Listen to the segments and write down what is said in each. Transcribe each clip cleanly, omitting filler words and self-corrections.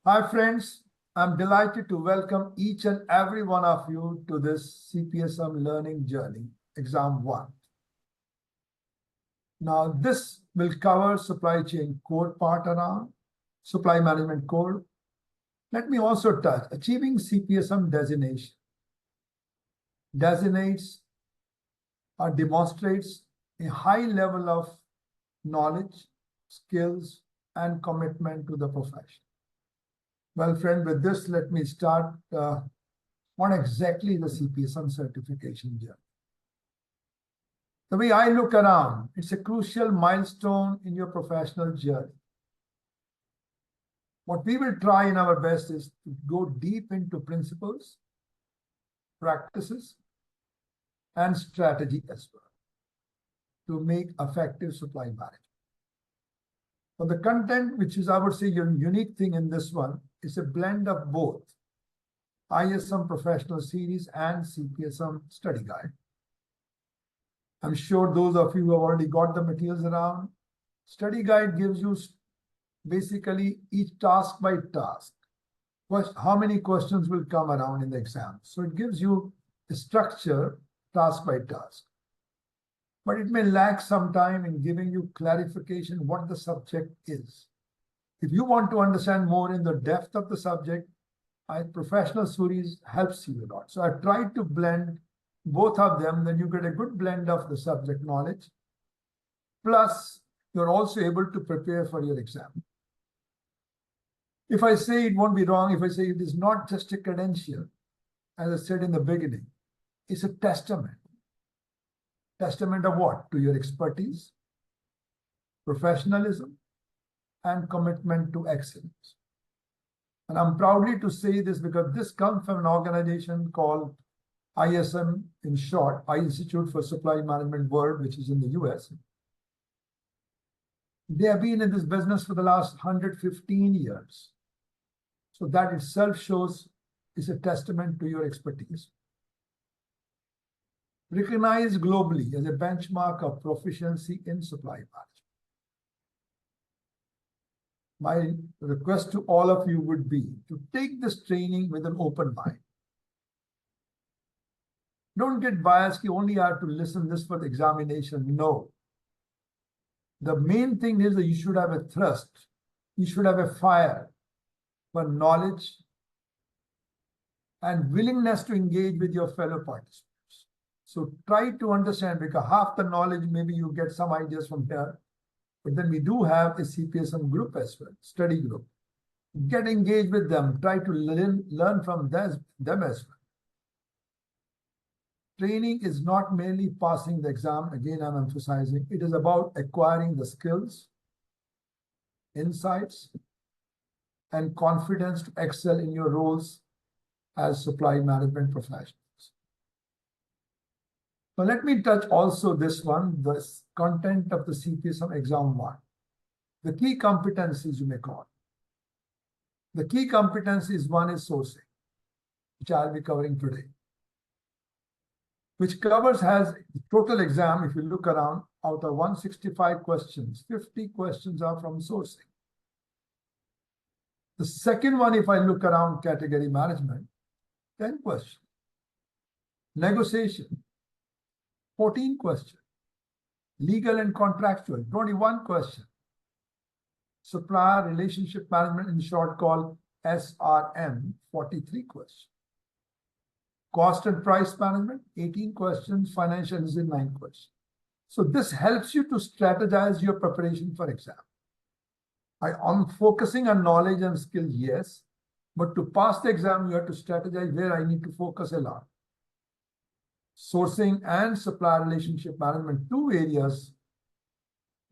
Hi friends, I'm delighted to welcome each and every one of you to this CPSM learning journey, exam 1. Now this will cover supply chain core part around, supply management core. Let me also touch achieving CPSM designation. Designates or demonstrates a high level of knowledge, skills, and commitment to the profession. Well, friend, with this, let me start on exactly the CPSM certification journey. The way I look around, it's a crucial milestone in your professional journey. What we will try in our best is to go deep into principles, practices, and strategy as well to make effective supply management. But the content, which is, I would say, your unique thing in this one, is a blend of both ISM Professional Series and CPSM Study Guide. I'm sure those of you who have already got the materials around. Study Guide gives you basically each task by task, how many questions will come around in the exam. So it gives you a structure task by task. But it may lack some time in giving you clarification what the subject is. If you want to understand more in the depth of the subject, Professional Series helps you a lot. So I tried to blend both of them, then you get a good blend of the subject knowledge. Plus, you're also able to prepare for your exam. If I say it won't be wrong, if I say it is not just a credential, as I said in the beginning, it's a testament. Testament of what? To your expertise, professionalism, and commitment to excellence. And I'm proudly to say this because this comes from an organization called ISM, in short, Institute for Supply Management World, which is in the US. They have been in this business for the last 115 years. So that itself shows is a testament to your expertise. Recognized globally as a benchmark of proficiency in supply management. My request to all of you would be to take this training with an open mind. Don't get biased, you only have to listen this for the examination. No. The main thing is that you should have a thrust. You should have a fire for knowledge and willingness to engage with your fellow participants. So try to understand, because half the knowledge, maybe you get some ideas from here, but then we do have a CPSM group as well, study group. Get engaged with them, try to learn from them as well. Training is not merely passing the exam, again I'm emphasizing, it is about acquiring the skills, insights, and confidence to excel in your roles as supply management professionals. So let me touch also this one, the content of the CPSM exam 1. The key competencies you may call. The key competencies, one is sourcing, which I'll be covering today, which has the total exam, if you look around, out of 165 questions, 50 questions are from sourcing. The second one, if I look around category management, 10 questions. Negotiation, 14 questions. Legal and contractual, 21 questions. Supplier relationship management, in short called SRM, 43 questions. Cost and price management, 18 questions. Financial is 9 questions. So this helps you to strategize your preparation for exam. I'm focusing on knowledge and skill, yes, but to pass the exam, you have to strategize where I need to focus a lot. Sourcing and supplier relationship management, 2 areas,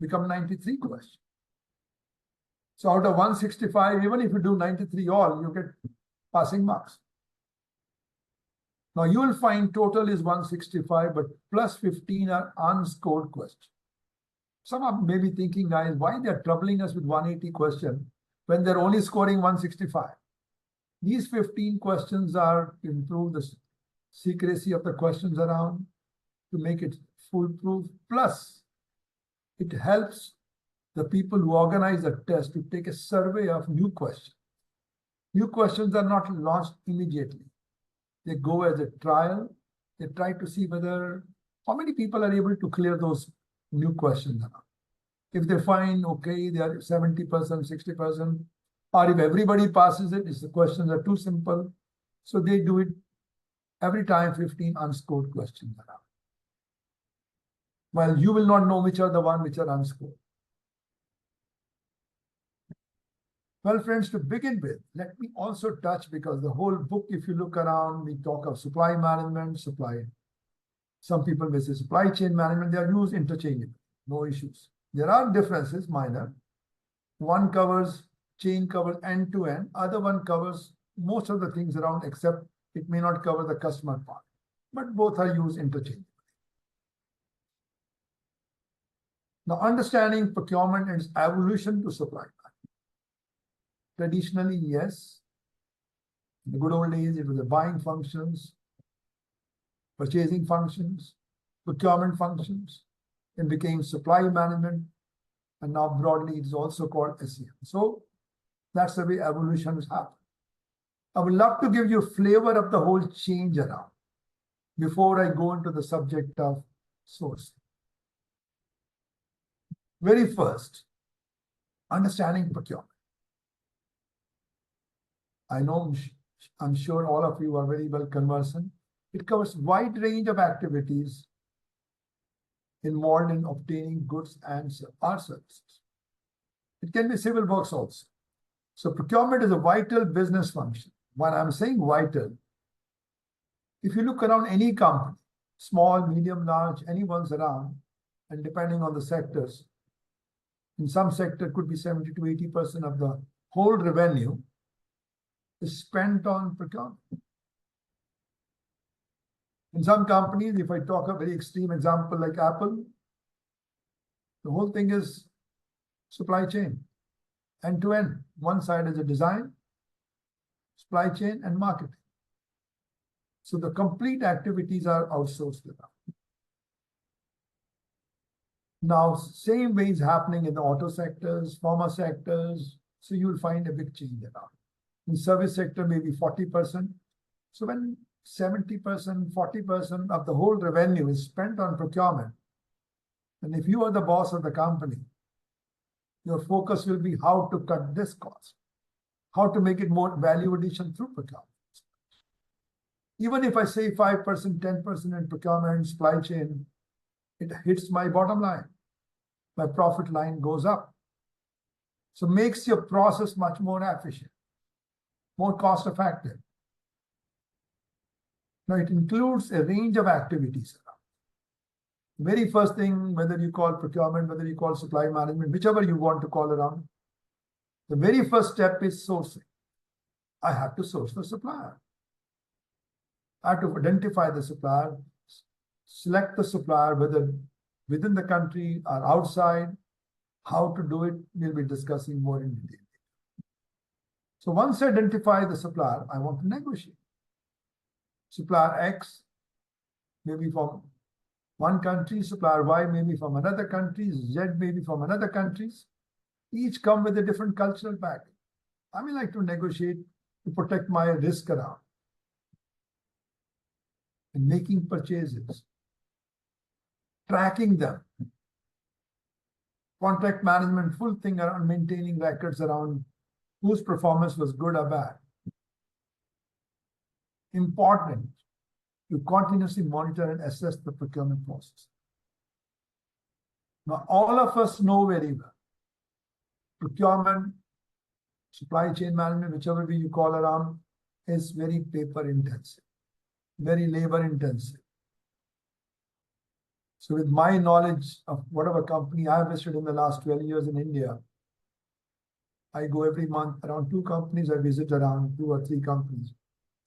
become 93 questions. So out of 165, even if you do 93 all, you get passing marks. Now you will find total is 165, but plus 15 are unscored questions. Some of may be thinking, guys, why they're troubling us with 180 questions when they're only scoring 165. These 15 questions are to improve the secrecy of the questions around, to make it foolproof. Plus, it helps the people who organize the test to take a survey of new questions. New questions are not launched immediately. They go as a trial. They try to see how many people are able to clear those new questions. If they find, okay, they are 70%, 60%, or if everybody passes it, if the questions are too simple, so they do it every time 15 unscored questions are out. Well, you will not know which are the ones which are unscored. Well, friends, to begin with, let me also touch, because the whole book, if you look around, we talk of supply management, some people may say supply chain management, they are used interchangeably, no issues. There are differences, minor. One covers, chain covers end to end, other one covers most of the things around, except it may not cover the customer part, but both are used interchangeably. Now, understanding procurement and its evolution to supply. Traditionally, yes, in the good old days, it was the buying functions, purchasing functions, procurement functions, then became supply management, and now broadly it is also called SEM. So that's the way evolution has happened. I would love to give you a flavor of the whole change around before I go into the subject of sourcing. Very first, understanding procurement. I know, I'm sure all of you are very well conversant. It covers a wide range of activities involved in obtaining goods and or services. It can be civil works also. So procurement is a vital business function. When I'm saying vital, if you look around any company, small, medium, large, anyone's around, and depending on the sectors, in some sector could be 70 to 80% of the whole revenue is spent on procurement. In some companies, if I talk a very extreme example like Apple, the whole thing is supply chain, end to end. One side is a design, supply chain, and marketing. So the complete activities are outsourced now. Now, same way is happening in the auto sectors, pharma sectors. So you'll find a big change around. In service sector, maybe 40%. So when 70%, 40% of the whole revenue is spent on procurement, and if you are the boss of the company, your focus will be how to cut this cost, how to make it more value addition through procurement. Even if I say 5%, 10% in procurement and supply chain, it hits my bottom line. My profit line goes up. So makes your process much more efficient, more cost effective. Now it includes a range of activities. Very first thing, whether you call procurement, whether you call supply management, whichever you want to call around, the very first step is sourcing. I have to source the supplier. I have to identify the supplier, select the supplier, whether within the country or outside. How to do it, we'll be discussing more in detail. So once I identify the supplier, I want to negotiate. Supplier X may be from one country, supplier Y may be from another country, Z may be from another countries. Each come with a different cultural package. I may like to negotiate to protect my risk around and making purchases, tracking them, contract management, full thing around maintaining records around whose performance was good or bad. Important to continuously monitor and assess the procurement process. Now, all of us know very well, procurement, supply chain management, whichever way you call around, is very paper intensive, very labor intensive. So with my knowledge of whatever company I have visited in the last 12 years in India, I go every month around 2 companies, I visit around 2 or 3 companies.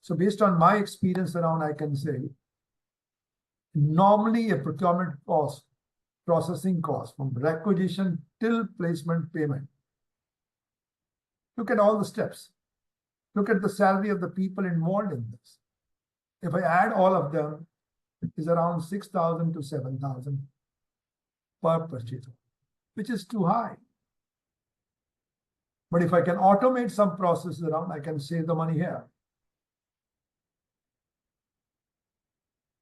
So based on my experience around, I can say, normally a procurement cost, processing cost from requisition till placement payment. Look at all the steps. Look at the salary of the people involved in this. If I add all of them, it is around 6,000 to 7,000 per purchase, which is too high. But if I can automate some processes around, I can save the money here.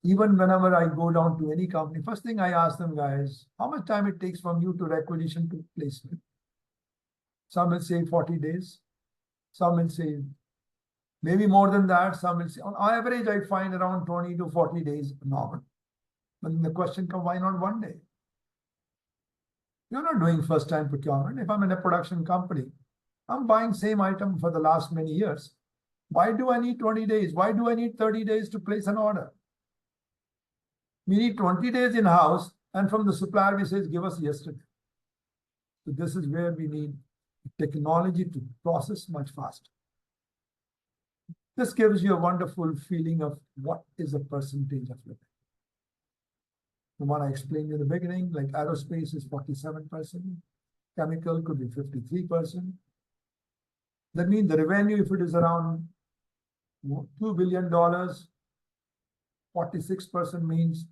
Even whenever I go down to any company, first thing I ask them, guys, how much time it takes from you to requisition to placement? Some will say 40 days. Some will say maybe more than that. Some will say, on average, I find around 20 to 40 days normal. But then the question comes, why not 1 day? You're not doing first-time procurement. If I'm in a production company, I'm buying same item for the last many years. Why do I need 20 days? Why do I need 30 days to place an order? We need 20 days in-house, and from the supplier, we say, give us yesterday. So this is where we need technology to process much faster. This gives you a wonderful feeling of what is a percentage of your pay. The one I explained in the beginning, like aerospace is 47%, chemical could be 53%. That means the revenue, if it is around $2 billion, 46% means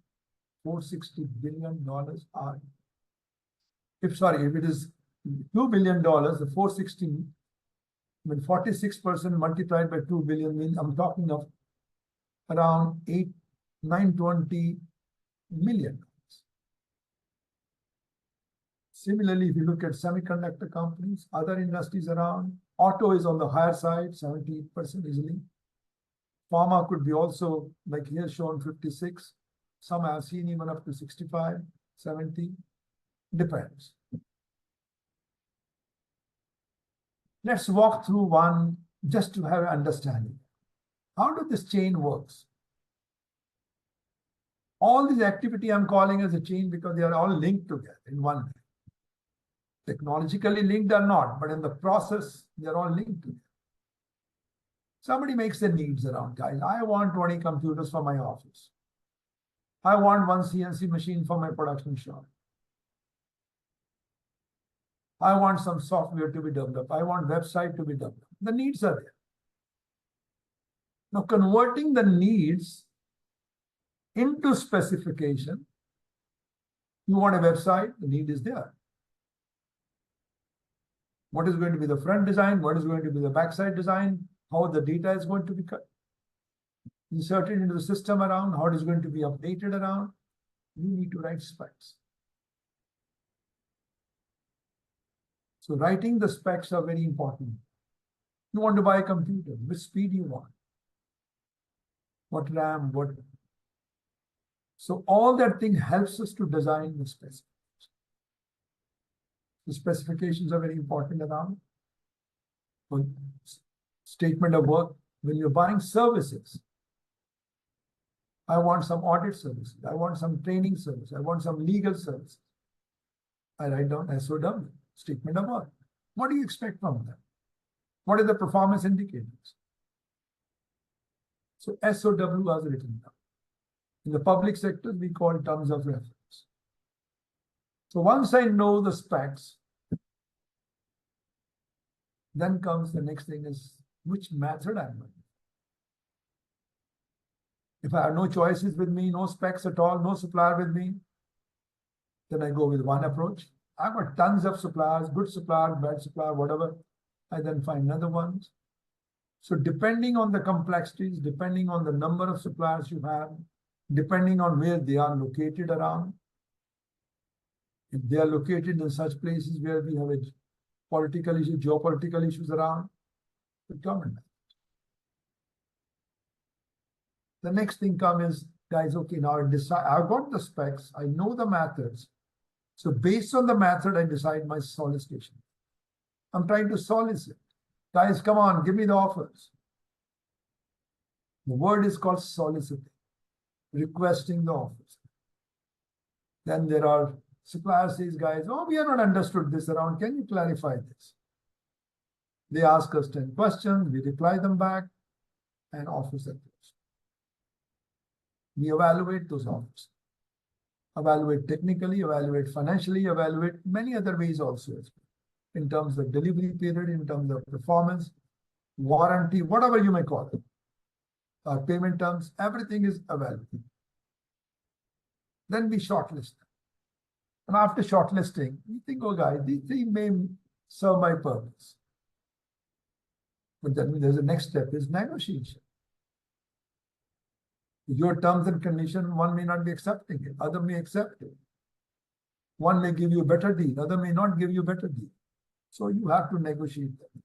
$460 billion are. If it is $2 billion, the 460, when 46% multiplied by 2 billion means I'm talking of around 920 million. Similarly, if you look at semiconductor companies, other industries around, auto is on the higher side, 78% easily. Pharma could be also, like here shown, 56. Some I have seen even up to 65, 70. Depends. Let's walk through one just to have an understanding. How does this chain works? All this activity I'm calling as a chain because they are all linked together in one way. Technologically linked or not, but in the process, they're all linked together. Somebody makes their needs around, guys. I want 20 computers for my office. I want one CNC machine for my production shop. I want some software to be developed. I want website to be developed. The needs are there. Now, converting the needs into specification, you want a website, the need is there. What is going to be the front design? What is going to be the backside design? How the data is going to be inserted into the system around? How it is going to be updated around? You need to write specs. So writing the specs are very important. You want to buy a computer, which speed you want? What RAM, what? So all that thing helps us to design the specifications. The specifications are very important around. But statement of work, when you're buying services, I want some audit services. I want some training service. I want some legal services. I write down SOW, statement of work. What do you expect from them? What are the performance indicators? So SOW was written down. In the public sector, we call terms of reference. So once I know the specs, then comes the next thing is which method I'm going. If I have no choices with me, no specs at all, no supplier with me, then I go with one approach. I've got tons of suppliers, good supplier, bad supplier, whatever. I then find another ones. So depending on the complexities, depending on the number of suppliers you have, depending on where they are located around, if they are located in such places where we have a political issue, geopolitical issues around, procurement. The next thing comes is, guys, okay, now I've got the specs, I know the methods. So based on the method, I decide my solicitation. I'm trying to solicit. Guys, come on, give me the offers. The word is called soliciting, requesting the offers. Then there are suppliers says, guys, oh, we have not understood this around. Can you clarify this? They ask us 10 questions, we reply them back, and offers are closed. We evaluate those offers. Evaluate technically, evaluate financially, evaluate many other ways also as well. In terms of delivery period, in terms of performance, warranty, whatever you may call it. Payment terms, everything is evaluated. Then we shortlist. And after shortlisting, we think, oh guys, these things may serve my purpose. But then there's a next step is negotiation. Your terms and conditions, one may not be accepting it, other may accept it. One may give you a better deal, other may not give you a better deal. So you have to negotiate them.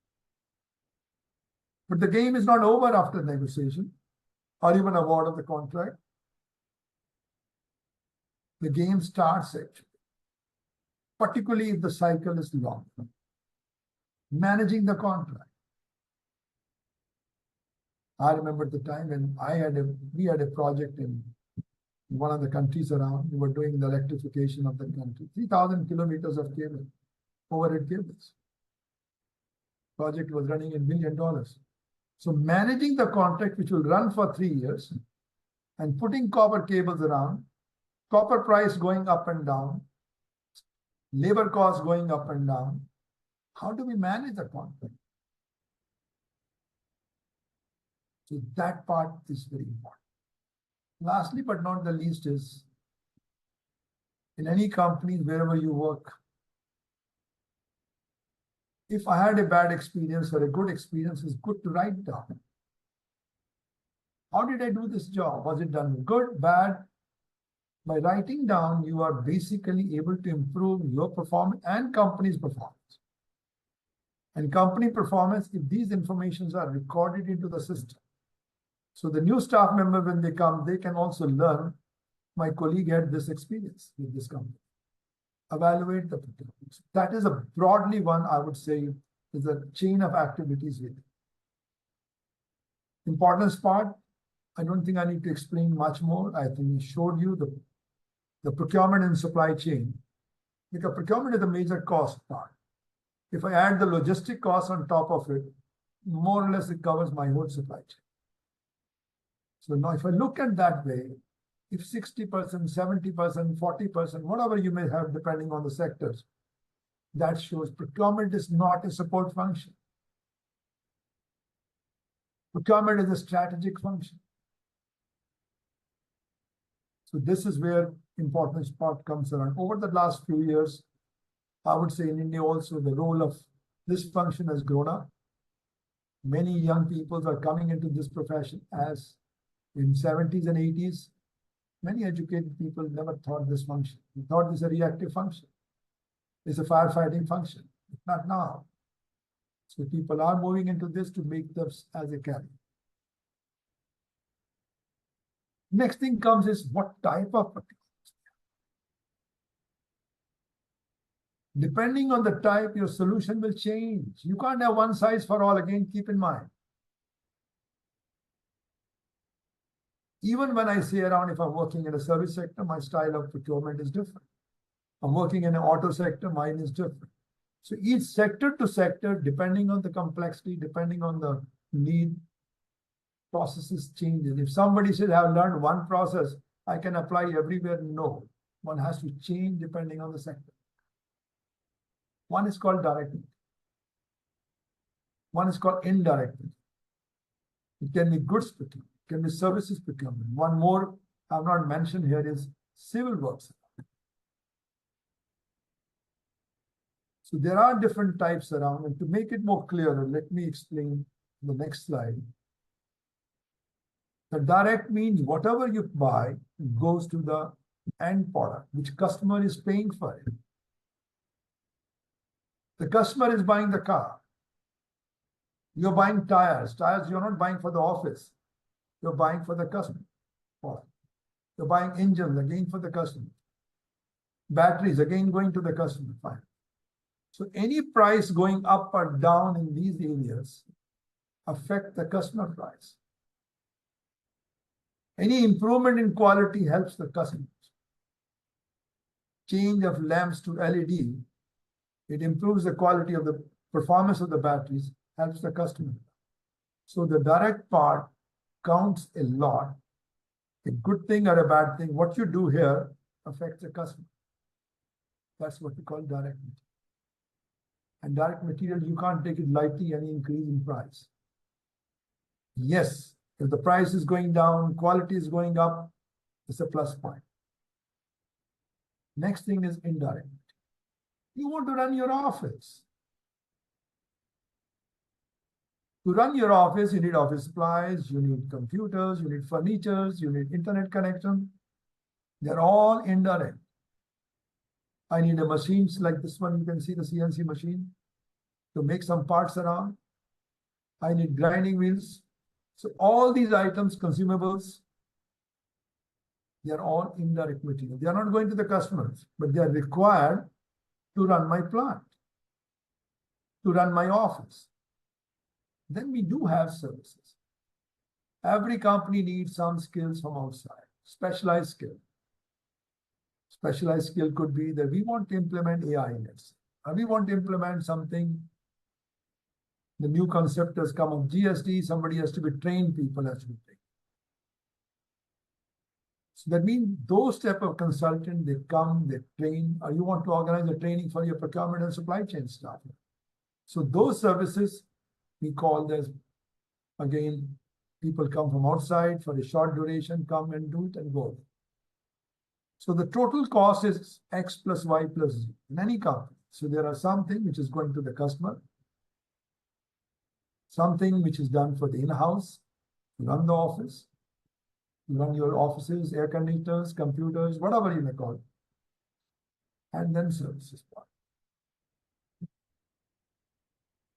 But the game is not over after negotiation or even award of the contract. The game starts actually, particularly if the cycle is long. Managing the contract. I remember the time when we had a project in one of the countries around. We were doing the electrification of the country. 3,000 kilometers of cable, overhead cables. Project was running in $1 billion. So managing the contract, which will run for 3 years, and putting copper cables around, copper price going up and down, labor costs going up and down. How do we manage the contract? So that part is very important. Lastly, but not the least, is in any company, wherever you work, if I had a bad experience or a good experience, it's good to write down. How did I do this job? Was it done good, bad? By writing down, you are basically able to improve your performance and company's performance. And company performance, if these informations are recorded into the system. So the new staff member, when they come, they can also learn, my colleague had this experience with this company. Evaluate the performance. That is a broadly one, I would say, is a chain of activities with it. Importance part, I don't think I need to explain much more. I think we showed you the procurement and supply chain. Because procurement is a major cost part. If I add the logistic costs on top of it, more or less it covers my whole supply chain. So now if I look at that way, if 60%, 70%, 40%, whatever you may have depending on the sectors, that shows procurement is not a support function. Procurement is a strategic function. So this is where importance part comes around. Over the last few years, I would say in India also, the role of this function has grown up. Many young people are coming into this profession as in 70s and 80s. Many educated people never thought this function. They thought this is a reactive function. It's a firefighting function. Not now. So people are moving into this to make this as a career. Next thing comes is what type of procurement. Depending on the type, your solution will change. You can't have one size for all. Again, keep in mind. Even when I say around, if I'm working in a service sector, my style of procurement is different. I'm working in an auto sector, mine is different. So each sector to sector, depending on the complexity, depending on the need, processes changes. If somebody says, I've learned one process, I can apply everywhere. No, one has to change depending on the sector. One is called direct material. One is called indirect material. It can be goods procurement, it can be services procurement. One more I've not mentioned here is civil works. So there are different types around, and to make it more clearer, let me explain the next slide. The direct means whatever you buy goes to the end product, which customer is paying for it. The customer is buying the car. You're buying tires. Tires you're not buying for the office. You're buying for the customer. You're buying engines again for the customer. Batteries again going to the customer. Fine. So any price going up or down in these areas affect the customer price. Any improvement in quality helps the customers. Change of lamps to LED, it improves the quality of the performance of the batteries, helps the customer. So the direct part counts a lot. A good thing or a bad thing, what you do here affects the customer. That's what we call direct material. And direct material, you can't take it lightly, any increase in price. Yes, if the price is going down, quality is going up, it's a plus point. Next thing is indirect. You want to run your office. To run your office, you need office supplies, you need computers, you need furnitures, you need internet connection. They're all indirect. I need a machines like this one, you can see the CNC machine to make some parts around. I need grinding wheels. So all these items, consumables, they are all indirect material. They are not going to the customers, but they are required to run my plant, to run my office. Then we do have services. Every company needs some skills from outside, specialized skill. Specialized skill could be that we want to implement AI in it. Or we want to implement something. The new concept has come of GST, somebody has to be trained, people has to be trained. So that means those type of consultant, they come, they train, or you want to organize a training for your procurement and supply chain staff. So those services, we call this, again, people come from outside for a short duration, come and do it and go. So the total cost is X plus Y plus Z in any company. So there are something which is going to the customer, something which is done for the in-house, to run the office, to run your offices, air conditioners, computers, whatever you may call it, and then services part.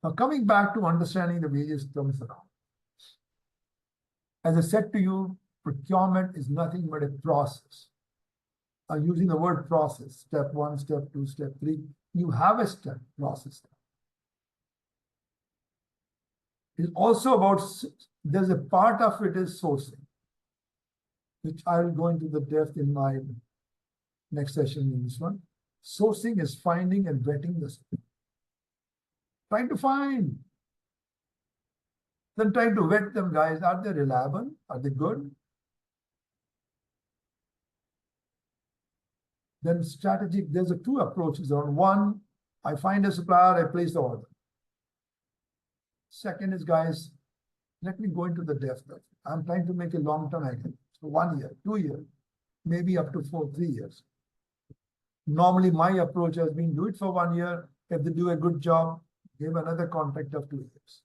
Now coming back to understanding the various terms around. As I said to you, procurement is nothing but a process. I'm using the word process, step 1, step 2, step 3. You have a step process. It's also about, there's a part of it is sourcing, which I will go into the depth in my next session in this one. Sourcing is finding and vetting the supply. Trying to find. Then trying to vet them, guys. Are they reliable? Are they good? Then strategic, there's a 2 approaches on. One, I find a supplier, I place the order. Second is, guys, let me go into the depth of it. I'm trying to make a long-term agreement. So 1 year, 2 years, maybe up to 3 years. Normally, my approach has been do it for 1 year. If they do a good job, give another contract of 2 years.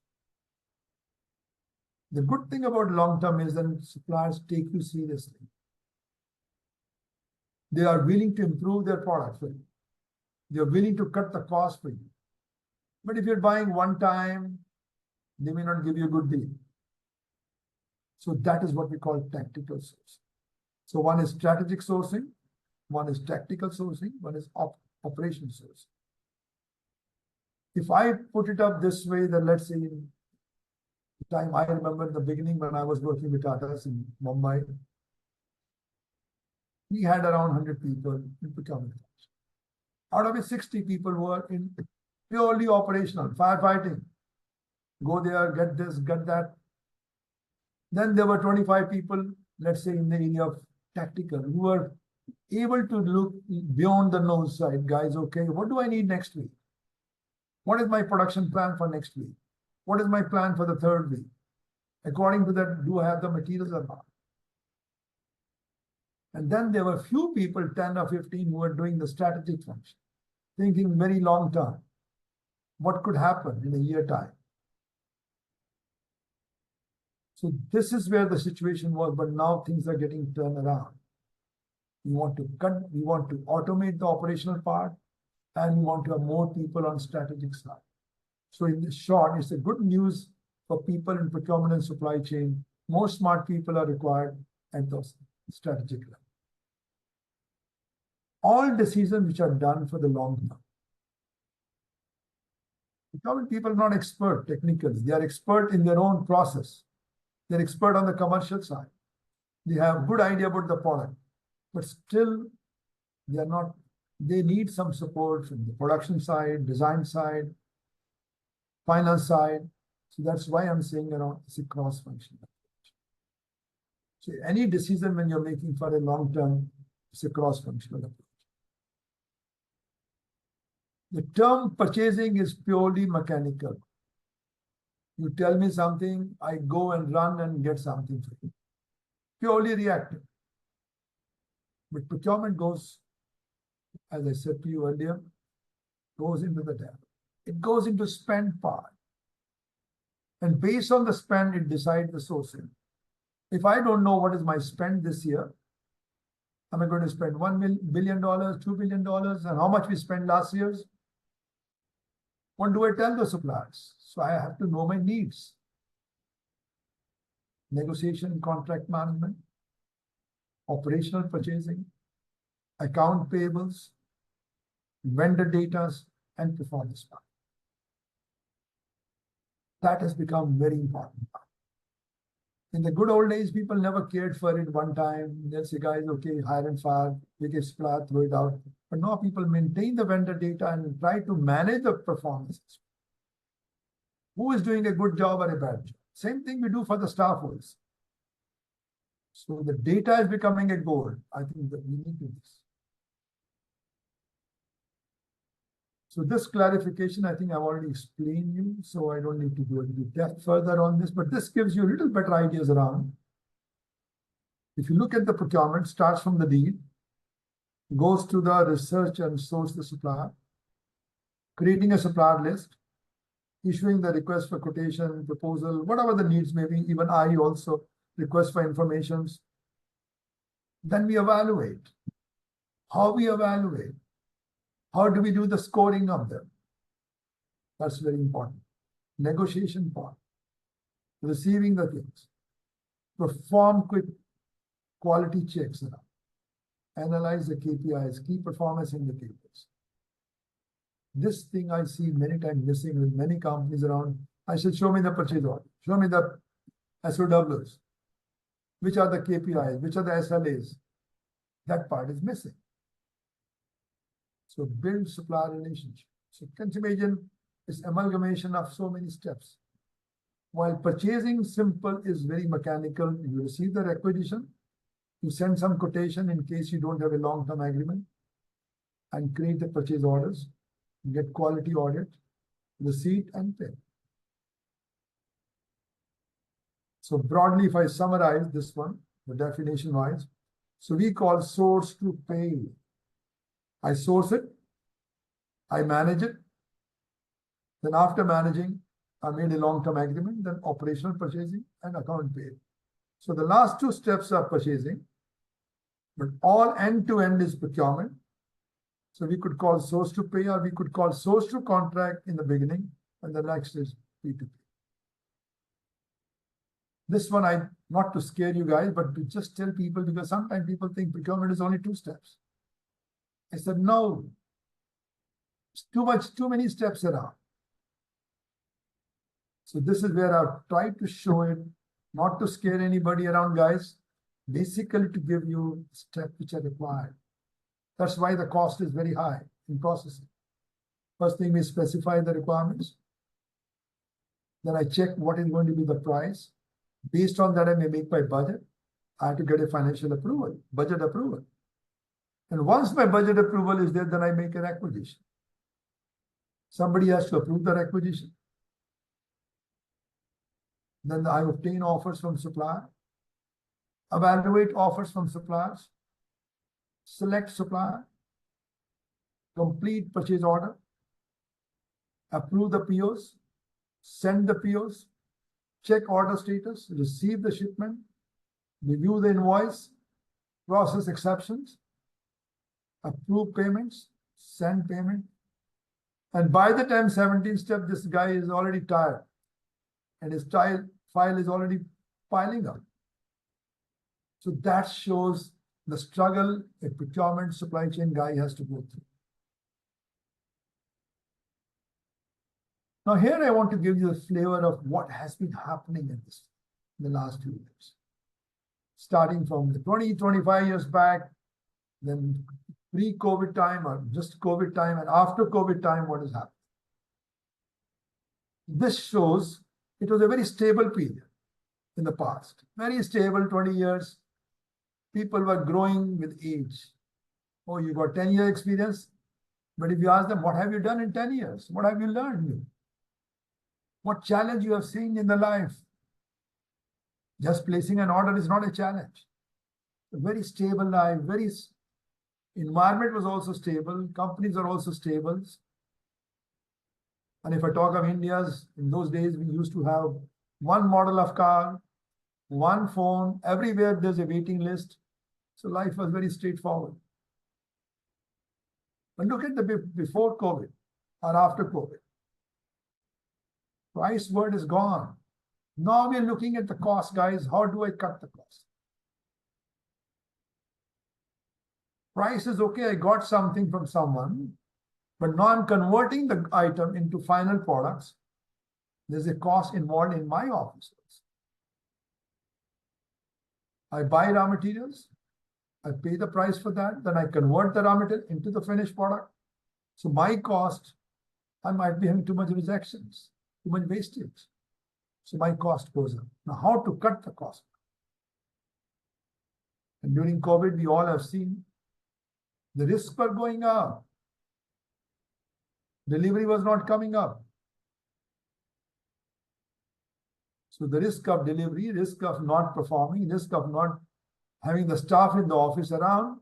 The good thing about long-term is that suppliers take you seriously. They are willing to improve their product for you. They are willing to cut the cost for you. But if you're buying one time, they may not give you a good deal. So that is what we call tactical sourcing. So one is strategic sourcing, one is tactical sourcing, one is operation sourcing. If I put it up this way, then let's say in the time I remember in the beginning when I was working with Tatas in Mumbai, we had around 100 people in procurement. Out of it, 60 people were in purely operational, firefighting. Go there, get this, get that. Then there were 25 people, let's say in the area of tactical, who were able to look beyond the nose side. Guys, okay, what do I need next week? What is my production plan for next week? What is my plan for the 3rd week? According to that, do I have the materials or not? And then there were few people, 10 or 15, who were doing the strategic function, thinking very long term. What could happen in a year time? So this is where the situation was, but now things are getting turned around. We want to cut, we want to automate the operational part, and we want to have more people on strategic side. So in the short, it's a good news for people in procurement and supply chain. More smart people are required at those strategic level. All decisions which are done for the long term. Procurement people are not expert technically. They are expert in their own process. They're expert on the commercial side. They have good idea about the product, but still they are not, they need some support from the production side, design side, finance side. So that's why I'm saying it's a cross-functional approach. So any decision when you're making for a long term, it's a cross-functional approach. The term purchasing is purely mechanical. You tell me something, I go and run and get something for you. Purely reactive. But procurement goes, as I said to you earlier, goes into the depth. It goes into spend part. And based on the spend, it decides the sourcing. If I don't know what is my spend this year, am I going to spend $1 billion, $2 billion, and how much we spent last year? What do I tell the suppliers? So I have to know my needs. Negotiation, contract management, operational purchasing, account payables, vendor data, and performance plan. That has become very important. In the good old days, people never cared for it one time. They'll say, guys, okay, hire and fire, take a supplier, throw it out. But now people maintain the vendor data and try to manage the performances. Who is doing a good job or a bad job? Same thing we do for the staff also. So the data is becoming a goal. I think that we need to do this. So this clarification, I think I've already explained you, so I don't need to go into depth further on this, but this gives you a little better ideas around. If you look at the procurement, starts from the deal, goes to the research and source the supplier, creating a supplier list, issuing the request for quotation, proposal, whatever the needs may be, even I also request for informations. Then we evaluate. How we evaluate? How do we do the scoring of them? That's very important. Negotiation part. Receiving the things. Perform quick quality checks. Analyze the KPIs, key performance indicators. This thing I see many times missing with many companies around. I said, show me the purchase order. Show me the SOWs. Which are the KPIs? Which are the SLAs? That part is missing. So build supplier relationship. So can you imagine this amalgamation of so many steps? While purchasing simple is very mechanical, you receive the requisition, you send some quotation in case you don't have a long-term agreement, and create the purchase orders, get quality audit, receipt, and pay. So broadly, if I summarize this one, the definition-wise, so we call source to pay. I source it, I manage it, then after managing, I made a long-term agreement, then operational purchasing and account pay. So the last two steps are purchasing, but all end-to-end is procurement. So we could call source to pay, or we could call source to contract in the beginning, and the next is P2P. This one, not to scare you guys, but to just tell people, because sometimes people think procurement is only 2 steps. I said, no, it's too many steps around. So this is where I've tried to show it, not to scare anybody around, guys, basically to give you steps which are required. That's why the cost is very high in processing. First thing, we specify the requirements. Then I check what is going to be the price. Based on that, I may make my budget. I have to get a financial approval, budget approval. And once my budget approval is there, then I make an acquisition. Somebody has to approve the acquisition. Then I obtain offers from supplier, evaluate offers from suppliers, select supplier, complete purchase order, approve the POs, send the POs, check order status, receive the shipment, review the invoice, process exceptions, approve payments, send payment. And by the time 17 step, this guy is already tired and his file is already piling up. So that shows the struggle a procurement supply chain guy has to go through. Now here I want to give you a flavor of what has been happening in the last 2 years. Starting from the 25 years back, then pre-COVID time or just COVID time, and after COVID time, what has happened. This shows it was a very stable period in the past. Very stable, 20 years. People were growing with age. Oh, you got 10-year experience. But if you ask them, what have you done in 10 years? What have you learned new? What challenge you have seen in the life? Just placing an order is not a challenge. A very stable life, environment was also stable. Companies are also stable. And if I talk of India's, in those days, we used to have one model of car, one phone, everywhere there's a waiting list. So life was very straightforward. But look at the before COVID or after COVID. Price word is gone. Now we're looking at the cost, guys. How do I cut the cost? Price is okay, I got something from someone, but now I'm converting the item into final products. There's a cost involved in my office. I buy raw materials, I pay the price for that, then I convert the raw material into the finished product. So my cost, I might be having too much rejections, too much wastage. So my cost goes up. Now, how to cut the cost? And during COVID, we all have seen the risks were going up. Delivery was not coming up. So the risk of delivery, risk of not performing, risk of not having the staff in the office around,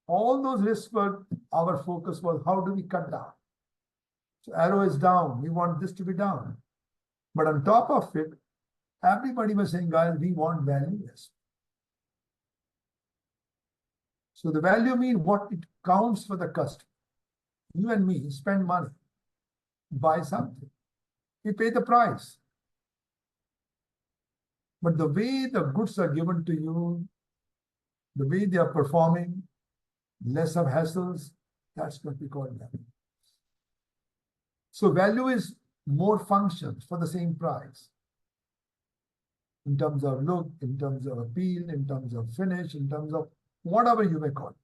all those risks were, our focus was how do we cut down? So arrow is down, we want this to be down. But on top of it, everybody was saying, guys, we want value. Yes. So the value means what it counts for the customer. You and me spend money, buy something. We pay the price. But the way the goods are given to you, the way they are performing, less of hassles, that's what we call value. So value is more functions for the same price. In terms of look, in terms of appeal, in terms of finish, in terms of whatever you may call it.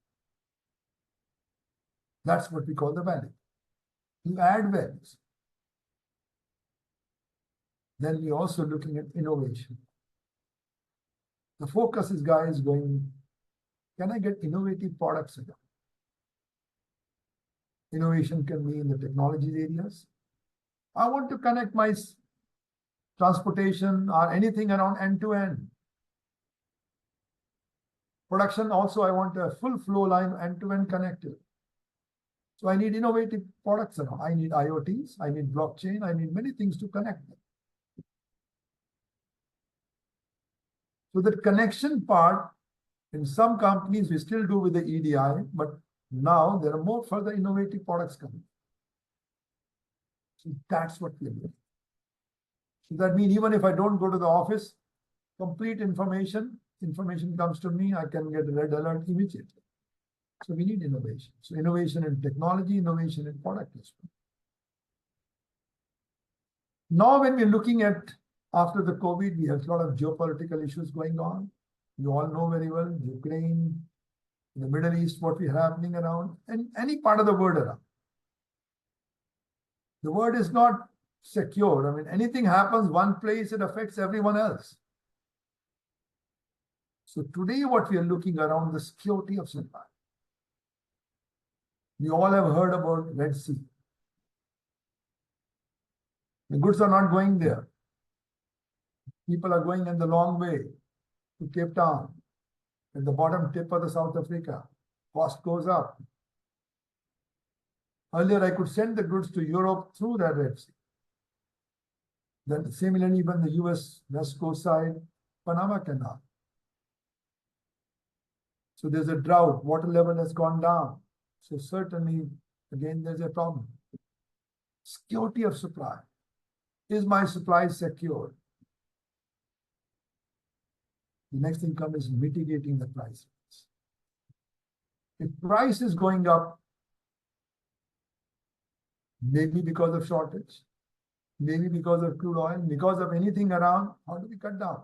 That's what we call the value. You add values. Then we're also looking at innovation. The focus is, guys, going, can I get innovative products again? Innovation can be in the technology areas. I want to connect my transportation or anything around end-to-end. Production also, I want a full flow line end-to-end connected. So I need innovative products around. I need IoTs, I need blockchain, I need many things to connect them. So the connection part, in some companies, we still do with the EDI, but now there are more further innovative products coming. So that's what we're doing. So that means even if I don't go to the office, complete information comes to me, I can get a red alert immediately. So we need innovation. So innovation in technology, innovation in product as well. Now when we're looking at after the COVID, we have a lot of geopolitical issues going on. You all know very well, Ukraine, the Middle East, what is happening around, and any part of the world around. The world is not secure. I mean, anything happens one place, it affects everyone else. So today what we are looking around the security of supply. We all have heard about Red Sea. The goods are not going there. People are going in the long way to Cape Town, at the bottom tip of the South Africa. Cost goes up. Earlier, I could send the goods to Europe through that Red Sea. Then similarly, even the US West Coast side, Panama Canal. So there's a drought, water level has gone down. So certainly, again, there's a problem. Security of supply. Is my supply secure? The next thing comes is mitigating the price. If price is going up, maybe because of shortage, maybe because of crude oil, because of anything around, how do we cut down?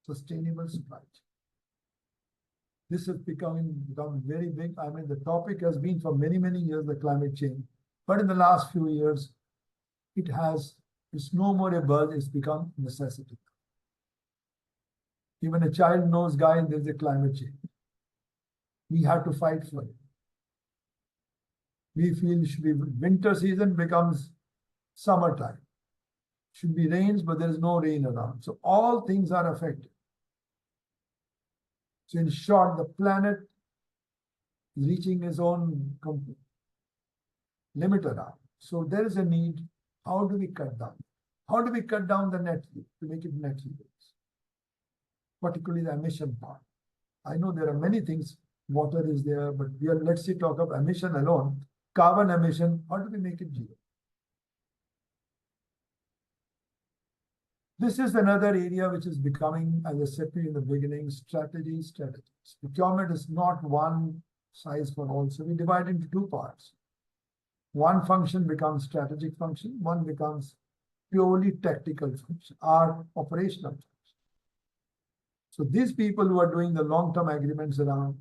Sustainable supply chain. This has become very big. I mean, the topic has been for many, many years, the climate change. But in the last few years, it's no more a buzz, it's become a necessity. Even a child knows, guys, there's a climate change. We have to fight for it. We feel it should be winter season becomes summertime. Should be rains, but there is no rain around. So all things are affected. So in short, the planet is reaching its own limit around. So there is a need. How do we cut down? How do we cut down the net yield to make it net yield? Particularly the emission part. I know there are many things, water is there, but let's say talk of emission alone, carbon emission, how do we make it zero? This is another area which is becoming, as I said to you in the beginning, strategies. Procurement is not one size for all. So we divide into two parts. One function becomes strategic function, one becomes purely tactical function, or operational function. So these people who are doing the long-term agreements around,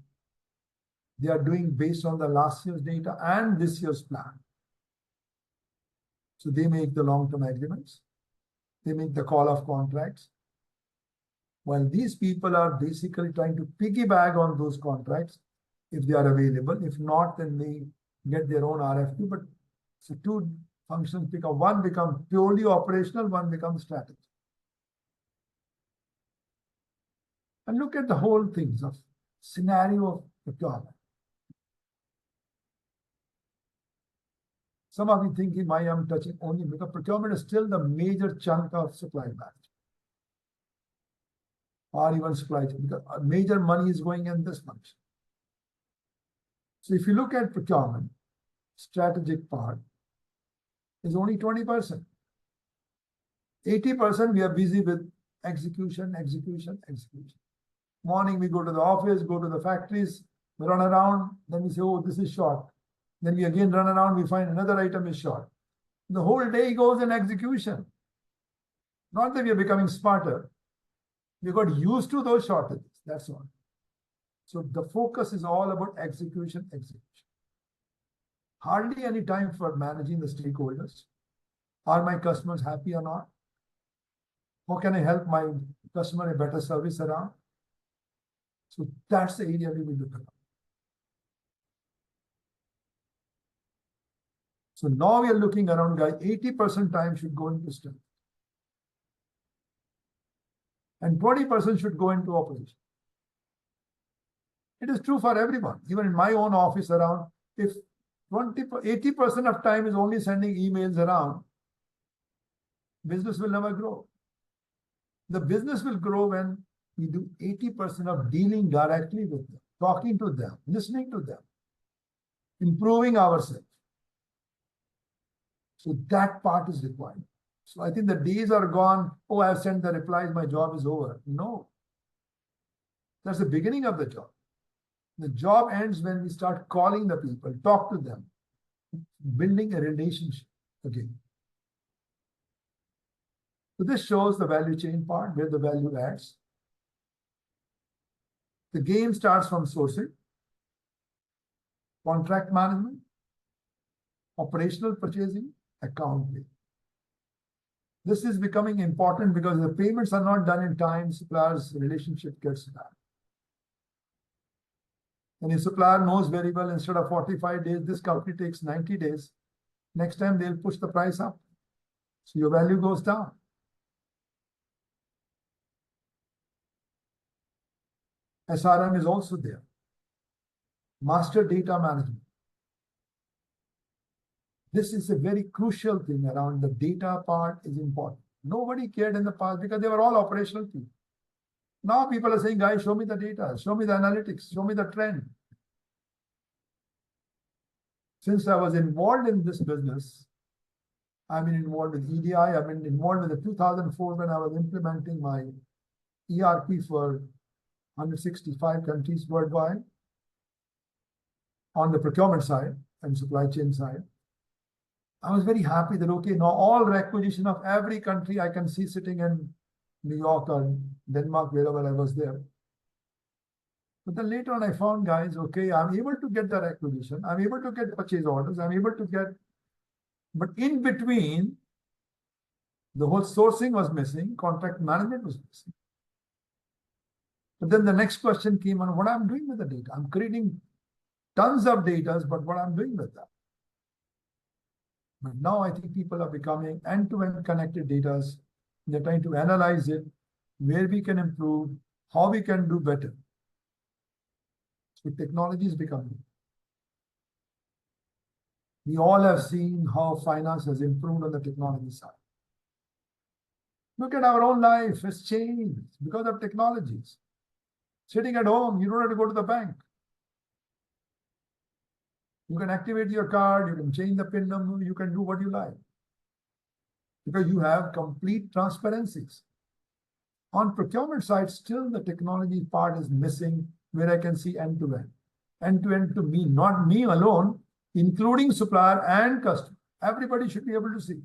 they are doing based on the last year's data and this year's plan. So they make the long-term agreements. They make the call of contracts. While these people are basically trying to piggyback on those contracts if they are available. If not, then they get their own RFQ. But so two functions become, one becomes purely operational, one becomes strategic. And look at the whole things of scenario of procurement. Some of you thinking why I'm touching only because procurement is still the major chunk of supply management. Or even supply chain, because major money is going in this function. So if you look at procurement, strategic part is only 20%. 80% we are busy with execution. Morning we go to the office, go to the factories, we run around, then we say, oh, this is short. Then we again run around, we find another item is short. The whole day goes in execution. Not that we are becoming smarter. We got used to those shortages, that's all. So the focus is all about execution. Hardly any time for managing the stakeholders. Are my customers happy or not? How can I help my customer a better service around? So that's the area we will look at. So now we are looking around, guys, 80% time should go into strength. And 20% should go into operation. It is true for everyone. Even in my own office around, if 80% of time is only sending emails around, business will never grow. The business will grow when we do 80% of dealing directly with them, talking to them, listening to them, improving ourselves. So that part is required. So I think the days are gone, oh, I've sent the replies, my job is over. No. That's the beginning of the job. The job ends when we start calling the people, talk to them, building a relationship again. So this shows the value chain part, where the value adds. The game starts from sourcing, contract management, operational purchasing, accounting. This is becoming important because the payments are not done in time, suppliers' relationship gets bad. And a supplier knows very well, instead of 45 days, this company takes 90 days. Next time they'll push the price up. So your value goes down. SRM is also there. Master data management. This is a very crucial thing around the data part is important. Nobody cared in the past because they were all operational people. Now people are saying, guys, show me the data, show me the analytics, show me the trend. Since I was involved in this business, I've been involved with EDI, I've been involved with the 2004 when I was implementing my ERP for 165 countries worldwide on the procurement side and supply chain side. I was very happy that, okay, now all requisition of every country I can see sitting in New York or Denmark, wherever I was there. But then later on I found, guys, okay, I'm able to get the requisition, I'm able to get purchase orders, I'm able to get, but in between, the whole sourcing was missing, contract management was missing. But then the next question came on what I'm doing with the data. I'm creating tons of data, but what I'm doing with that. But now I think people are becoming end-to-end connected data. They're trying to analyze it, where we can improve, how we can do better. So technology is becoming. We all have seen how finance has improved on the technology side. Look at our own life has changed because of technologies. Sitting at home, you don't have to go to the bank. You can activate your card, you can change the PIN number, you can do what you like. Because you have complete transparencies. On procurement side, still the technology part is missing where I can see end-to-end. End-to-end to me, not me alone, including supplier and customer. Everybody should be able to see.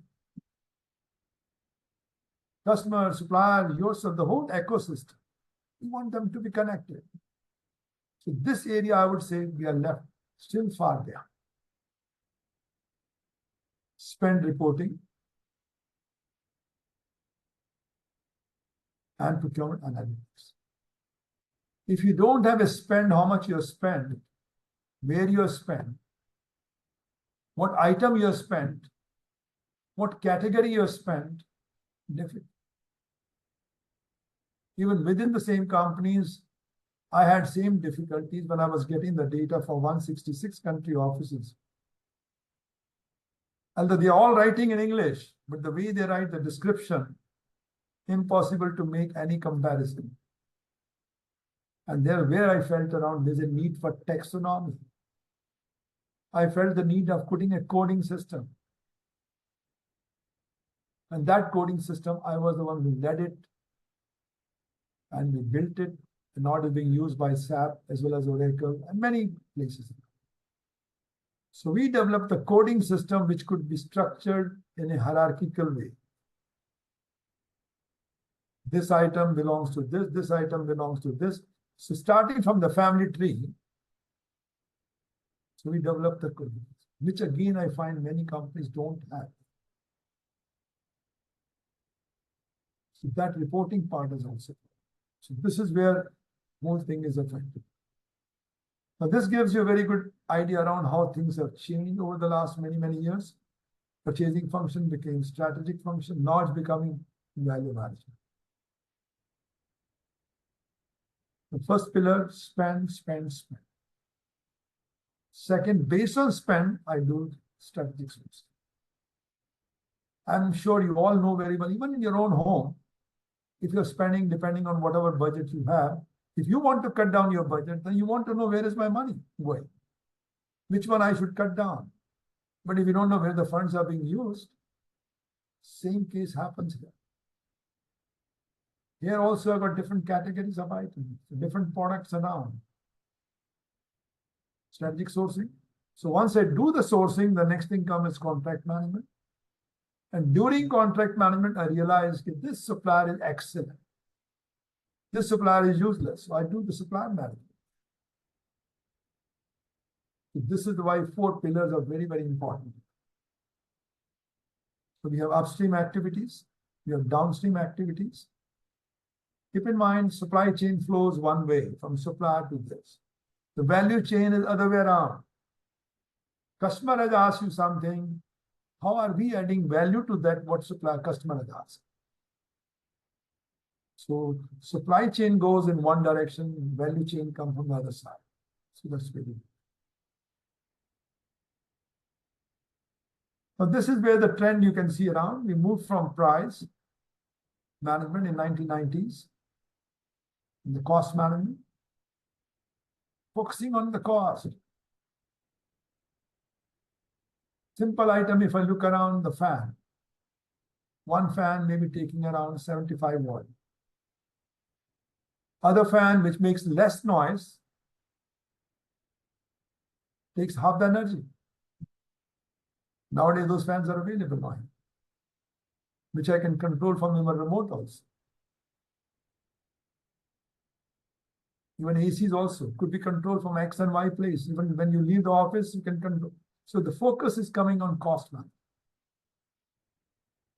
Customer, supplier, yourself, the whole ecosystem. We want them to be connected. So this area, I would say, we are left still far there. Spend reporting and procurement analytics. If you don't have a spend, how much you spend, where you spend, what item you spent, what category you spent, different. Even within the same companies, I had same difficulties when I was getting the data for 166 country offices. Although they're all writing in English, but the way they write the description, impossible to make any comparison. And there where I felt around, there's a need for taxonomy. I felt the need of putting a coding system. And that coding system, I was the one who led it. And we built it, and now it is being used by SAP as well as Oracle and many places. So we developed a coding system which could be structured in a hierarchical way. This item belongs to this item belongs to this. So starting from the family tree, so we developed the coding, which again I find many companies don't have. So that reporting part is also. So this is where whole thing is affected. Now this gives you a very good idea around how things have changed over the last many years. Purchasing function became strategic function. Now it's becoming value management. The first pillar, spend. Second, based on spend, I do strategic sourcing. I'm sure you all know very well, even in your own home, if you're spending, depending on whatever budget you have, if you want to cut down your budget, then you want to know where is my money going, which one I should cut down. But if you don't know where the funds are being used, same case happens here. Here also I've got different categories of items, different products around. Strategic sourcing. So once I do the sourcing, the next thing comes is contract management. And during contract management, I realized that this supplier is excellent. This supplier is useless. So I do the supplier management. So this is why 4 pillars are very important. So we have upstream activities, we have downstream activities. Keep in mind, supply chain flows one way from supplier to this. The value chain is other way around. Customer has asked you something. How are we adding value to that what supplier customer has asked? So supply chain goes in one direction, value chain comes from the other side. So that's very good. Now this is where the trend you can see around. We moved from price management in 1990s, in the cost management, focusing on the cost. Simple item, if I look around the fan, one fan may be taking around 75 watts. Other fan, which makes less noise, takes half the energy. Nowadays, those fans are available now, which I can control from my remote also. Even ACs also could be controlled from X and Y place. Even when you leave the office, you can control. So the focus is coming on cost management.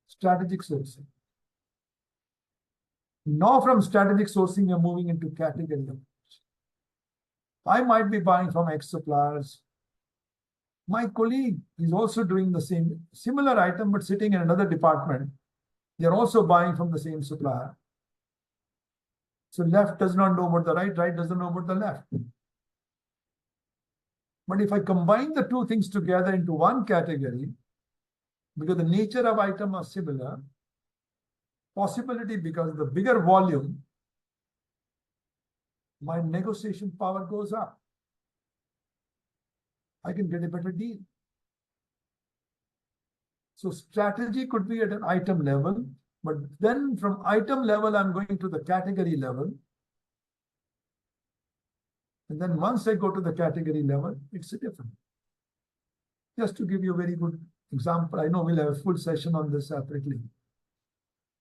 Strategic sourcing. Now from strategic sourcing, you're moving into category approach. I might be buying from X suppliers. My colleague is also doing the same, similar item, but sitting in another department. They're also buying from the same supplier. So left does not know about the right, right doesn't know about the left. But if I combine the two things together into one category, because the nature of item are similar, possibility because the bigger volume, my negotiation power goes up. I can get a better deal. So strategy could be at an item level, but then from item level, I'm going to the category level. And then once I go to the category level, it's different. Just to give you a very good example, I know we'll have a full session on this separately.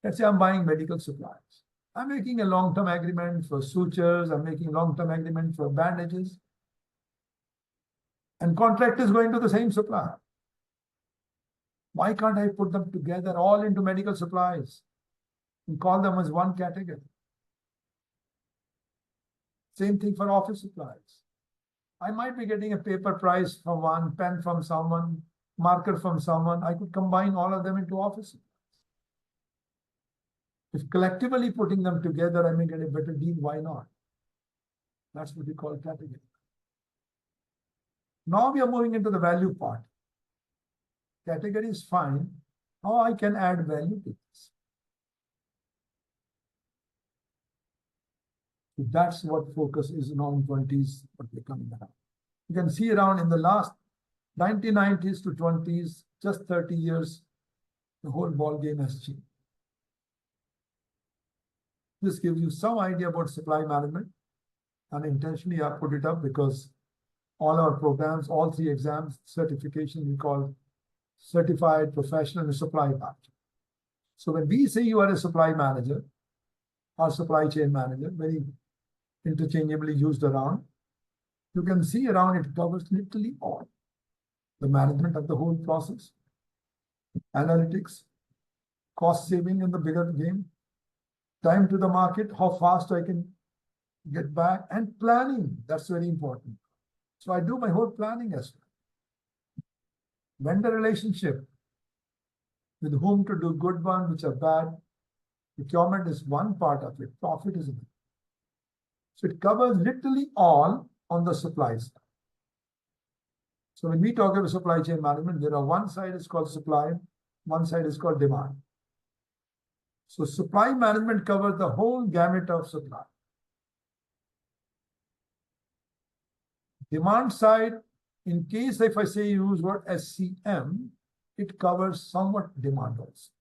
Let's say I'm buying medical supplies. I'm making a long-term agreement for sutures. I'm making long-term agreement for bandages. And contract is going to the same supplier. Why can't I put them together all into medical supplies and call them as one category? Same thing for office supplies. I might be getting a paper price from one, pen from someone, marker from someone. I could combine all of them into office supplies. If collectively putting them together, I may get a better deal, why not? That's what we call category. Now we are moving into the value part. Category is fine. How I can add value to this? So that's what focus is now in 20s, what we're coming around. You can see around in the last 1990s to 20s, just 30 years, the whole ball game has changed. This gives you some idea about supply management. And intentionally, I put it up because all our programs, all 3 exams, certification, we call Certified Professional Supply Manager. So when we say you are a supply manager or supply chain manager, very interchangeably used around, you can see around it covers literally all. The management of the whole process, analytics, cost saving in the bigger game, time to the market, how fast I can get back, and planning. That's very important. So I do my whole planning as well. Vendor relationship, with whom to do good one, which are bad. Procurement is one part of it. Profit is another. So it covers literally all on the supply side. So when we talk about supply chain management, there are one side is called supply, one side is called demand. So supply management covers the whole gamut of supply. Demand side, in case if I say use word SCM, it covers somewhat demand also.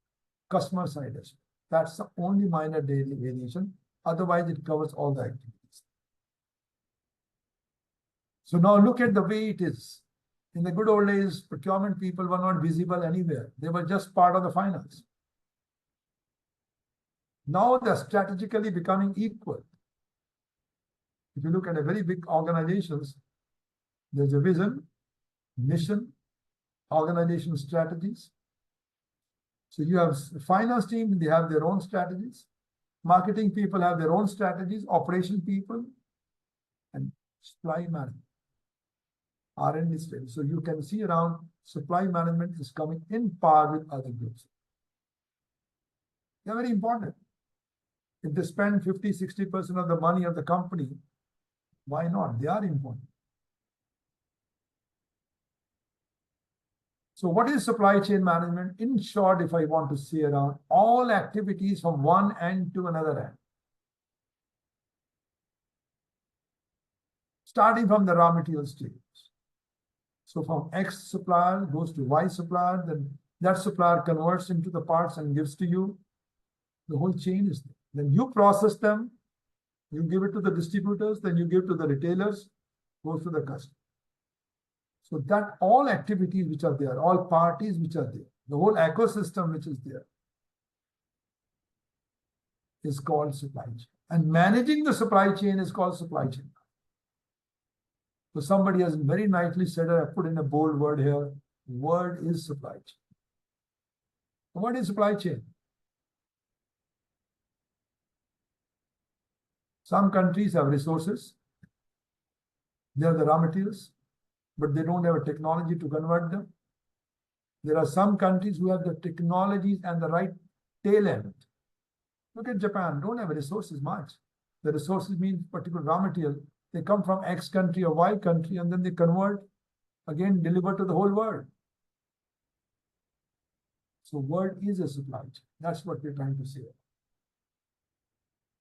Customer side as well. That's the only minor daily variation. Otherwise, it covers all the activities. So now look at the way it is. In the good old days, procurement people were not visible anywhere. They were just part of the finance. Now they're strategically becoming equal. If you look at a very big organizations, there's a vision, mission, organization strategies. So you have finance team, they have their own strategies. Marketing people have their own strategies, operation people, and supply management, R&D strategy. So you can see around supply management is coming in par with other groups. They're very important. If they spend 50, 60% of the money of the company, why not? They are important. So what is supply chain management? In short, if I want to say around all activities from one end to another end. Starting from the raw material stage. So from X supplier goes to Y supplier, then that supplier converts into the parts and gives to you. The whole chain is there. Then you process them, you give it to the distributors, then you give to the retailers, goes to the customer. So that all activities which are there, all parties which are there, the whole ecosystem which is there is called supply chain. And managing the supply chain is called supply chain. So somebody has very nicely said, I put in a bold word here, word is supply chain. What is supply chain? Some countries have resources. They have the raw materials, but they don't have a technology to convert them. There are some countries who have the technologies and the right talent. Look at Japan, don't have resources much. The resources mean particular raw material. They come from X country or Y country, and then they convert, again, deliver to the whole world. So word is a supply chain. That's what we're trying to say.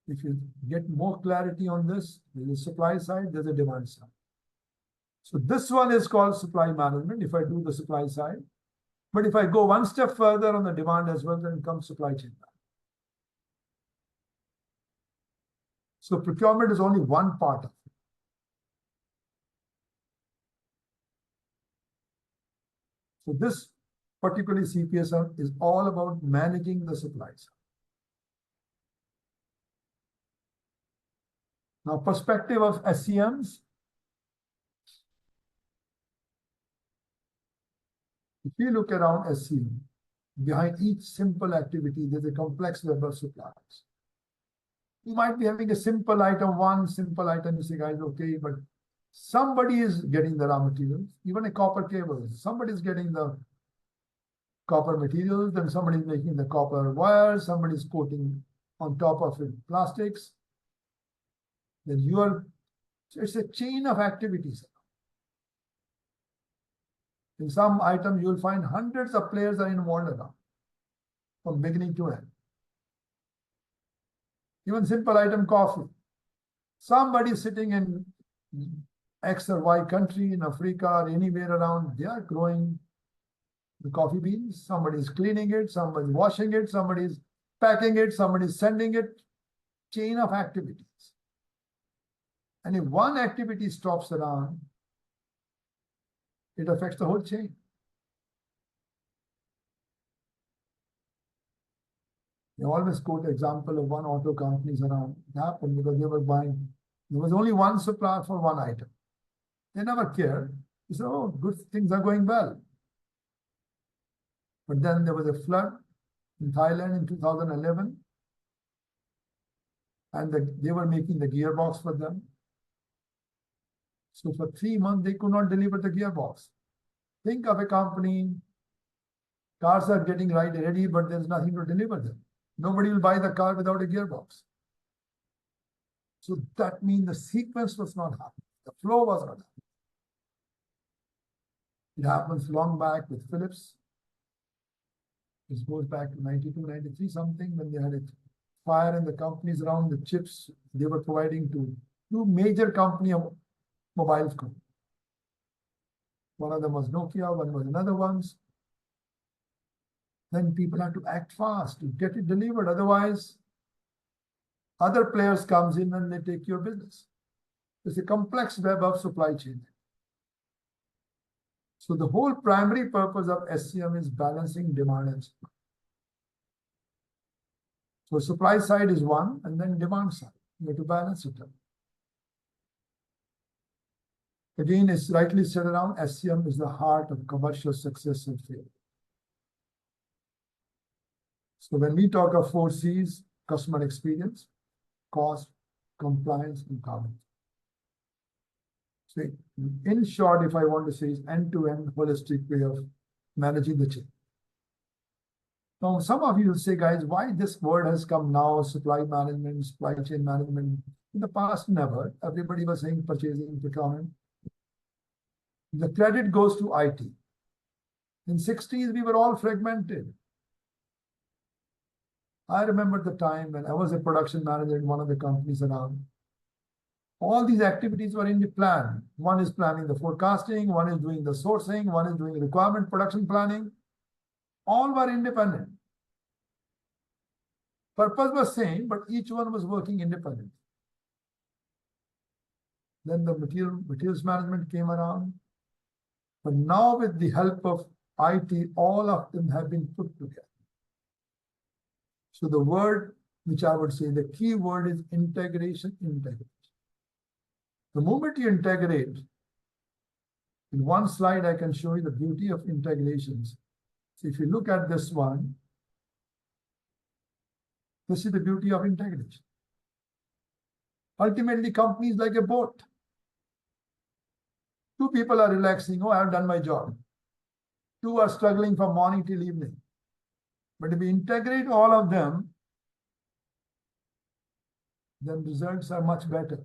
If you get more clarity on this, there's a supply side, there's a demand side. So this one is called supply management if I do the supply side. But if I go one step further on the demand as well, then comes supply chain management. So procurement is only one part of it. So this particularly CPSM is all about managing the supply side. Now, perspective of SCMs. If you look around SCM, behind each simple activity, there's a complex web of suppliers. You might be having a simple item, one simple item, you say, guys, okay, but somebody is getting the raw materials, even a copper cable, somebody is getting the copper materials, then somebody is making the copper wires, somebody is coating on top of it plastics. Then so it's a chain of activities. In some items, you'll find hundreds of players are involved around, from beginning to end. Even simple item coffee. Somebody sitting in X or Y country in Africa or anywhere around, they are growing the coffee beans. Somebody is cleaning it, somebody is washing it, somebody is packing it, somebody is sending it. Chain of activities. And if one activity stops around, it affects the whole chain. They always quote the example of one auto companies around. It happened because they were buying, there was only one supplier for one item. They never cared. They said, oh, good things are going well. But then there was a flood in Thailand in 2011. And they were making the gearbox for them. So for 3 months, they could not deliver the gearbox. Think of a company, cars are getting ready, but there's nothing to deliver them. Nobody will buy the car without a gearbox. So that means the sequence was not happening. The flow was not happening. It happens long back with Philips. This goes back to 92, 93 something, when they had a fire in the companies around the chips they were providing to two major companies of mobile phone. One of them was Nokia, one was another one's. Then people have to act fast to get it delivered. Otherwise, other players comes in and they take your business. It's a complex web of supply chain. So the whole primary purpose of SCM is balancing demand and supply. So supply side is one, and then demand side. You have to balance it up. Again, it's rightly said around, SCM is the heart of commercial success and failure. So when we talk of 4 C's, customer experience, cost, compliance, and carbon. So in short, if I want to say, is end-to-end holistic way of managing the chain. Now, some of you will say, guys, why this word has come now, supply management, supply chain management? In the past, never. Everybody was saying purchasing, procurement. The credit goes to IT. In 60s, we were all fragmented. I remember the time when I was a production manager in one of the companies around. All these activities were in the plan. One is planning the forecasting, one is doing the sourcing, one is doing requirement production planning. All were independent. Purpose was same, but each one was working independently. Then the materials management came around. But now with the help of IT, all of them have been put together. So the word, which I would say, the key word is integration. The moment you integrate, in one slide, I can show you the beauty of integrations. So if you look at this one, this is the beauty of integration. Ultimately, company is like a boat. 2 people are relaxing, oh, I have done my job. 2 are struggling from morning till evening. But if we integrate all of them, then results are much better.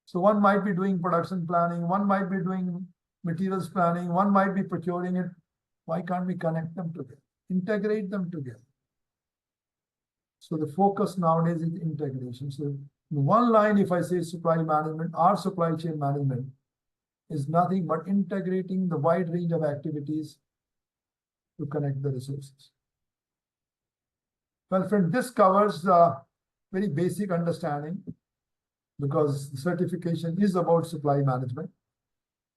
So one might be doing production planning, one might be doing materials planning, one might be procuring it. Why can't we connect them together? Integrate them together. So the focus nowadays is integration. So in one line, if I say supply management, our supply chain management is nothing but integrating the wide range of activities to connect the resources. Well, friend, this covers the very basic understanding because the certification is about supply management,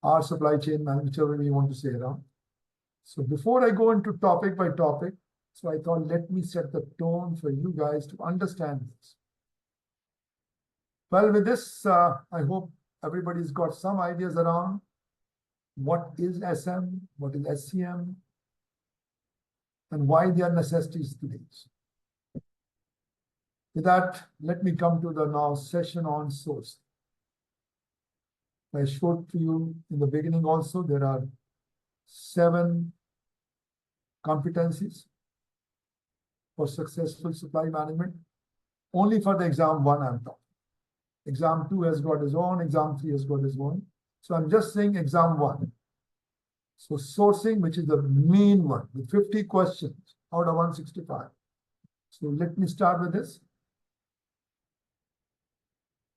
or supply chain management, whichever way you want to say around. So before I go into topic by topic, so I thought let me set the tone for you guys to understand this. Well, with this, I hope everybody's got some ideas around what is SM, what is SCM, and why they are necessities today. With that, let me come to the now session on sourcing. I showed to you in the beginning also, there are 7 competencies for successful supply management. Only for the exam 1 I'm talking. Exam 2 has got its own, exam 3 has got its own. So I'm just saying exam 1. So sourcing, which is the main one, with 50 questions out of 165. So let me start with this.